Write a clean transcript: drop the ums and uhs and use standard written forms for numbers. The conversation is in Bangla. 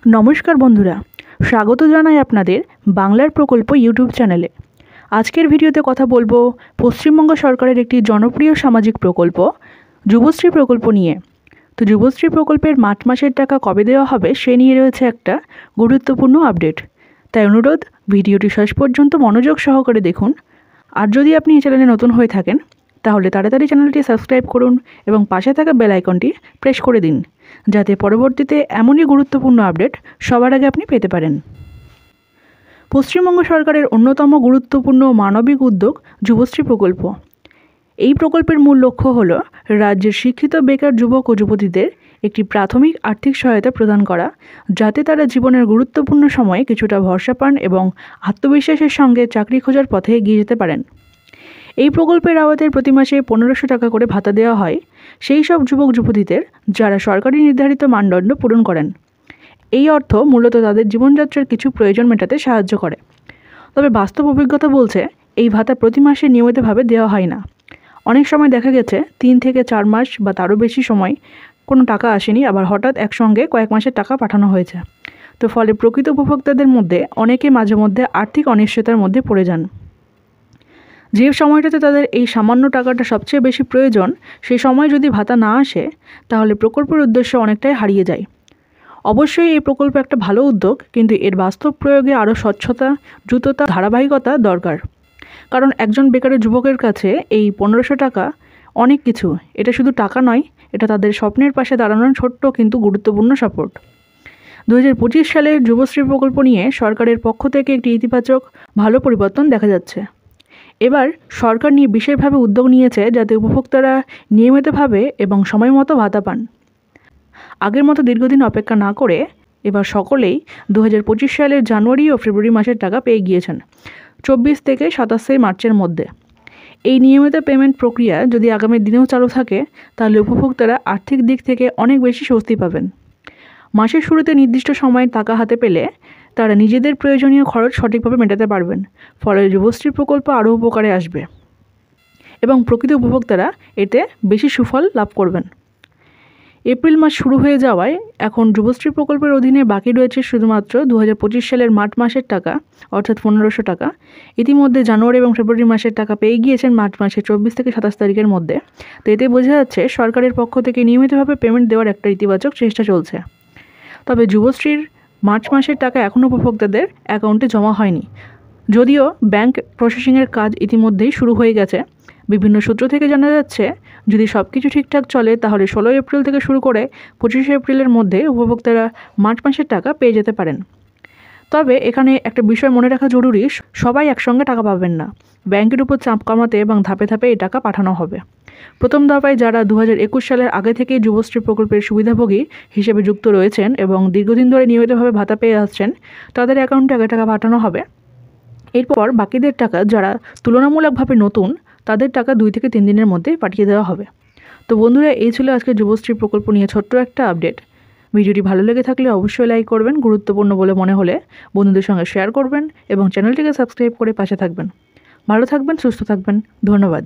নমস্কার বন্ধুরা, স্বাগত জানাই আপনাদের বাংলার প্রকল্প ইউটিউব চ্যানেলে। আজকের ভিডিওতে কথা বলবো পশ্চিমবঙ্গ সরকারের একটি জনপ্রিয় সামাজিক প্রকল্প যুবশ্রী প্রকল্প নিয়ে। তো যুবশ্রী প্রকল্পের মার্চ মাসের টাকা কবে দেওয়া হবে সে নিয়ে রয়েছে একটা গুরুত্বপূর্ণ আপডেট। তাই অনুরোধ, ভিডিওটি শেষ পর্যন্ত মনোযোগ সহকারে দেখুন। আর যদি আপনি এই চ্যানেলে নতুন হয়ে থাকেন তাহলে তাড়াতাড়ি চ্যানেলটি সাবস্ক্রাইব করুন এবং পাশে থাকা বেল আইকনটি প্রেস করে দিন, যাতে পরবর্তীতে এমনই গুরুত্বপূর্ণ আপডেট সবার আগে আপনি পেতে পারেন। পশ্চিমবঙ্গ সরকারের অন্যতম গুরুত্বপূর্ণ মানবিক উদ্যোগ যুবশ্রী প্রকল্প। এই প্রকল্পের মূল লক্ষ্য হল রাজ্যের শিক্ষিত বেকার যুবক ও যুবতীদের একটি প্রাথমিক আর্থিক সহায়তা প্রদান করা, যাতে তারা জীবনের গুরুত্বপূর্ণ সময়ে কিছুটা ভরসা পান এবং আত্মবিশ্বাসের সঙ্গে চাকরি খোঁজার পথে এগিয়ে যেতে পারেন। এই প্রকল্পের আওতায় প্রতি মাসে 1500 টাকা করে ভাতা দেওয়া হয় সেই সব যুবক যুবতীদের যারা সরকারি নির্ধারিত মানদণ্ড পূরণ করেন। এই অর্থ মূলত তাদের জীবনযাত্রার কিছু প্রয়োজন মেটাতে সাহায্য করে। তবে বাস্তব অভিজ্ঞতা বলছে এই ভাতা প্রতি মাসে নিয়মিতভাবে দেওয়া হয় না। অনেক সময় দেখা গেছে 3 থেকে 4 মাস বা তারও বেশি সময় কোনো টাকা আসেনি, আবার হঠাৎ একসঙ্গে কয়েক মাসের টাকা পাঠানো হয়েছে। তো ফলে প্রকৃত উপভোক্তাদের মধ্যে অনেকে মাঝে মধ্যে আর্থিক অনিশ্চয়তার মধ্যে পড়ে যান। যে সময়টাতে তাদের এই সামান্য টাকাটা সবচেয়ে বেশি প্রয়োজন, সেই সময় যদি ভাতা না আসে তাহলে প্রকল্পের উদ্দেশ্য অনেকটাই হারিয়ে যায়। অবশ্যই এই প্রকল্প একটা ভালো উদ্যোগ, কিন্তু এর বাস্তব প্রয়োগে আরও স্বচ্ছতা, দ্রুততা, ধারাবাহিকতা দরকার। কারণ একজন বেকার যুবকের কাছে এই 1500 টাকা অনেক কিছু। এটা শুধু টাকা নয়, এটা তাদের স্বপ্নের পাশে দাঁড়ানোর ছোট্ট কিন্তু গুরুত্বপূর্ণ সাপোর্ট। 2025 সালের যুবশ্রী প্রকল্প নিয়ে সরকারের পক্ষ থেকে একটি ইতিবাচক ভালো পরিবর্তন দেখা যাচ্ছে। এবার সরকার বিশেষভাবে উদ্যোগ নিয়েছে যাতে উপভোক্তারা নিয়মিতভাবে এবং সময় মতো ভাতা পান। আগের মতো দীর্ঘদিন অপেক্ষা না করে এবার সকলেই 2025 সালের জানুয়ারি ও ফেব্রুয়ারি মাসের টাকা পেয়ে গিয়েছেন 24 থেকে 27 মার্চের মধ্যে। এই নিয়মিত পেমেন্ট প্রক্রিয়া যদি আগামী দিনেও চালু থাকে তাহলে উপভোক্তারা আর্থিক দিক থেকে অনেক বেশি স্বস্তি পাবেন। মাসের শুরুতে নির্দিষ্ট সময়ে টাকা হাতে পেলে তারা নিজেদের প্রয়োজনীয় খরচ সঠিকভাবে মেটাতে পারবেন। ফলে যুবশ্রী প্রকল্প আরও উপকারে আসবে এবং প্রকৃত উপভোক্তারা এতে বেশি সুফল লাভ করবেন। এপ্রিল মাস শুরু হয়ে যাওয়ায় এখন যুবশ্রী প্রকল্পের অধীনে বাকি রয়েছে শুধুমাত্র 2025 সালের মার্চ মাসের টাকা, অর্থাৎ 1500 টাকা। ইতিমধ্যে জানুয়ারি এবং ফেব্রুয়ারি মাসের টাকা পেয়ে গিয়েছেন মার্চ মাসের 24 থেকে 27 তারিখের মধ্যে। তো এতে বোঝা যাচ্ছে সরকারের পক্ষ থেকে নিয়মিতভাবে পেমেন্ট দেওয়ার একটা ইতিবাচক চেষ্টা চলছে। তবে যুবশ্রীর মার্চ মাসের টাকা এখনও উপভোক্তাদের অ্যাকাউন্টে জমা হয়নি, যদিও ব্যাংক প্রসেসিংয়ের কাজ ইতিমধ্যেই শুরু হয়ে গেছে। বিভিন্ন সূত্র থেকে জানা যাচ্ছে যদি সব কিছু ঠিকঠাক চলে তাহলে 16 এপ্রিল থেকে শুরু করে 25 এপ্রিলের মধ্যে উপভোক্তারা মার্চ মাসের টাকা পেয়ে যেতে পারেন। তবে এখানে একটা বিষয় মনে রাখা জরুরি, সবাই একসঙ্গে টাকা পাবেন না। ব্যাংকের উপর চাপ কমাতে এবং ধাপে ধাপে এই টাকা পাঠানো হবে। প্রথম দফায় যারা 2021 সালের আগে থেকেই যুবশ্রী প্রকল্পের সুবিধাভোগী হিসেবে যুক্ত রয়েছেন এবং দীর্ঘদিন ধরে নিয়মিতভাবে ভাতা পেয়ে আসছেন, তাদের অ্যাকাউন্টে আগে টাকা পাঠানো হবে। এরপর বাকিদের টাকা, যারা তুলনামূলকভাবে নতুন, তাদের টাকা 2 থেকে 3 দিনের মধ্যে পাঠিয়ে দেওয়া হবে। তো বন্ধুরা, এই ছিল আজকে যুবশ্রী প্রকল্প নিয়ে ছোট্ট একটা আপডেট। ভিডিওটি ভালো লেগে থাকলে অবশ্যই লাইক করবেন, গুরুত্বপূর্ণ বলে মনে হলে বন্ধুদের সঙ্গে শেয়ার করবেন এবং চ্যানেলটিকে সাবস্ক্রাইব করে পাশে থাকবেন। ভালো থাকবেন, সুস্থ থাকবেন। ধন্যবাদ।